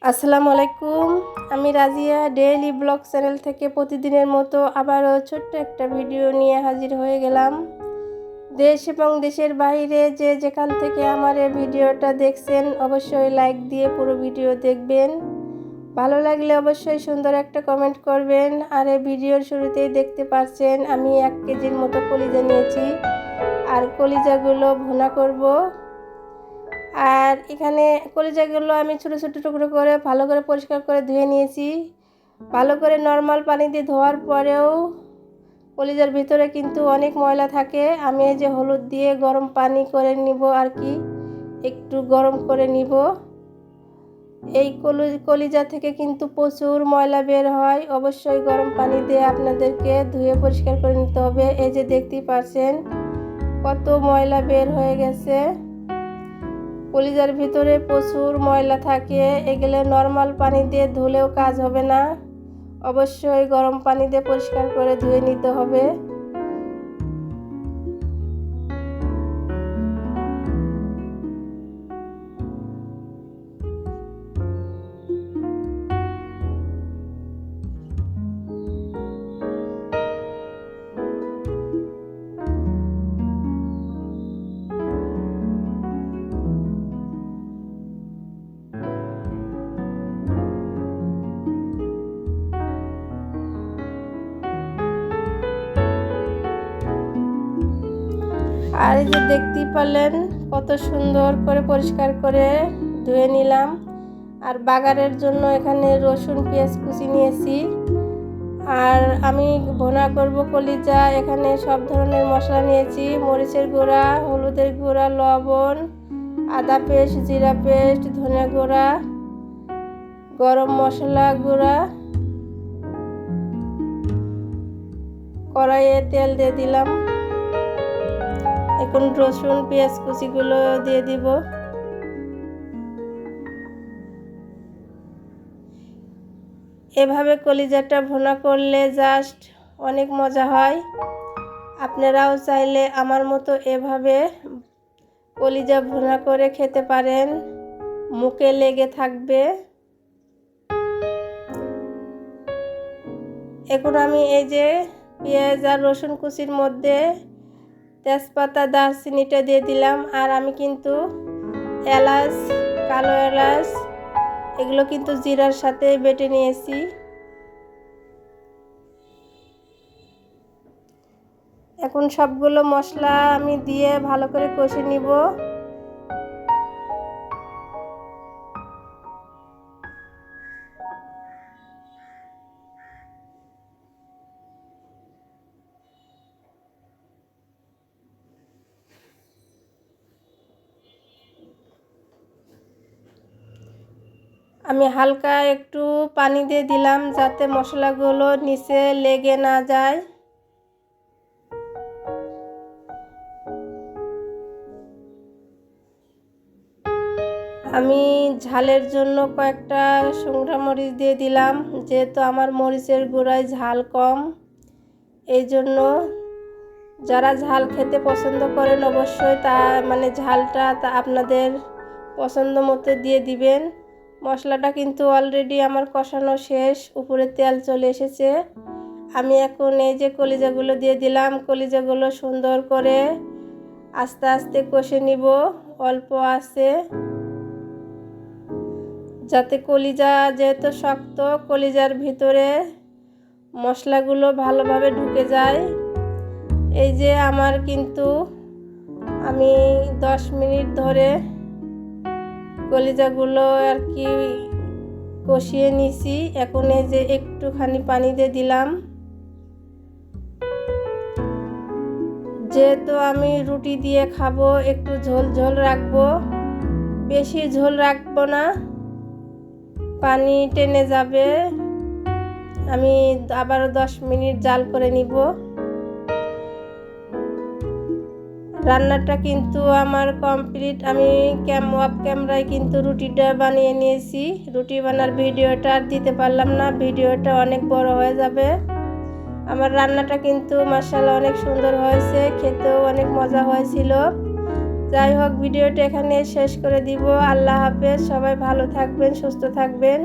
আসসালামু আলাইকুম। আমি রাজিয়া ডেইলি ব্লগ চ্যানেল থেকে প্রতিদিনের মতো আবারও ছোট্ট একটা ভিডিও নিয়ে হাজির হয়ে গেলাম। দেশ এবং দেশের বাইরে যে যেখান থেকে আমার এই ভিডিওটা দেখছেন অবশ্যই লাইক দিয়ে পুরো ভিডিও দেখবেন। ভালো লাগলে অবশ্যই সুন্দর একটা কমেন্ট করবেন। আর এই ভিডিওর শুরুতেই দেখতে পাচ্ছেন আমি 1 কেজির মতো কলিজা নিয়েছি, আর কলিজাগুলো ভুনা করব। আর এখানে কলিজাগুলো আমি ছোটো ছোটো টুকরো করে ভালো করে পরিষ্কার করে ধুয়ে নিয়েছি। ভালো করে নর্মাল পানি দিয়ে ধোয়ার পরেও কলিজার ভিতরে কিন্তু অনেক ময়লা থাকে। আমি এই যে হলুদ দিয়ে গরম পানি করে নিব, আর কি একটু গরম করে নিব। এই কলিজা থেকে কিন্তু প্রচুর ময়লা বের হয়। অবশ্যই গরম পানি দিয়ে আপনাদেরকে ধুয়ে পরিষ্কার করে নিতে হবে। এই যে দেখতেই পাচ্ছেন কত ময়লা বের হয়ে গেছে। কলিজার ভিতরে প্রচুর ময়লা থাকে, এগুলো নর্মাল পানি দিয়ে ধুলেও কাজ হবে না, অবশ্যই গরম পানি দিয়ে পরিষ্কার করে ধুয়ে নিতে হবে। আর এই যে দেখতেই পারলেন কত সুন্দর করে পরিষ্কার করে ধুয়ে নিলাম। আর বাগারের জন্য এখানে রসুন পেঁয়াজ কুচি নিয়েছি। আর আমি ভুনা করব কলিজা, এখানে সব ধরনের মশলা নিয়েছি, মরিচের গুঁড়া, হলুদের গুঁড়া, লবণ, আদা পেস্ট, জিরা পেস্ট, ধনে গুঁড়া, গরম মশলা গুঁড়া। কড়াইয়ে তেল দিয়ে দিলাম। এখন রসুন পেঁয়াজ কুচিগুলো দিয়ে দিব। এভাবে কলিজাটা ভুনা করলে জাস্ট অনেক মজা হয়। আপনারাও চাইলে আমার মতো এভাবে কলিজা ভুনা করে খেতে পারেন, মুখে লেগে থাকবে। এখন আমি এই যে পেঁয়াজ আর রসুন কুচির মধ্যে তেজপাতা দারচিনিটা দিয়ে দিলাম। আর আমি কিন্তু এলাচ, কালো এলাচ এগুলো কিন্তু জিরার সাথে বেটে নিয়েছি। এখন সবগুলো মশলা আমি দিয়ে ভালো করে কষে নিব। আমি হালকা একটু পানি দিয়ে দিলাম যাতে মশলাগুলো নিচে লেগে না যায়। আমি ঝালের জন্য কয়েকটা শুকনো মরিচ দিয়ে দিলাম, যেহেতু আমার মরিচের গুঁড়ায় ঝাল কম। এই জন্য যারা ঝাল খেতে পছন্দ করেন অবশ্যই ঝালটা আপনাদের পছন্দ মতো দিয়ে দিবেন। মশলাটা কিন্তু অলরেডি আমার কষানো শেষ, উপরে তেল চলে এসেছে। আমি এখন এই যে কলিজাগুলো দিয়ে দিলাম। কলিজাগুলো সুন্দর করে আস্তে আস্তে কষে নিব অল্প আছে, যাতে কলিজা যেহেতু শক্ত, কলিজার ভিতরে মশলাগুলো ভালোভাবে ঢুকে যায়। এই যে আমার কিন্তু আমি 10 মিনিট ধরে কলিজাগুলো আর কি কষিয়ে নিছি। এখন এই যে একটুখানি পানি দিয়ে দিলাম, যেহেতু আমি রুটি দিয়ে খাবো একটু ঝোল ঝোল রাখবো, বেশি ঝোল রাখবো না, পানি টেনে যাবে। আমি আবার 10 মিনিট জাল করে নিব। রান্নাটা কিন্তু আমার কমপ্লিট। আমি অফ ক্যামেরায় কিন্তু রুটিটা বানিয়ে নিয়েছি। রুটি বানার ভিডিওটা আর দিতে পারলাম না, ভিডিওটা অনেক বড় হয়ে যাবে। আমার রান্নাটা কিন্তু মাশাআল্লাহ অনেক সুন্দর হয়েছে, খেতেও অনেক মজা হয়েছিল। যাই হোক, ভিডিওটা এখানে শেষ করে দিব। আল্লাহ হাফেজ। সবাই ভালো থাকবেন, সুস্থ থাকবেন।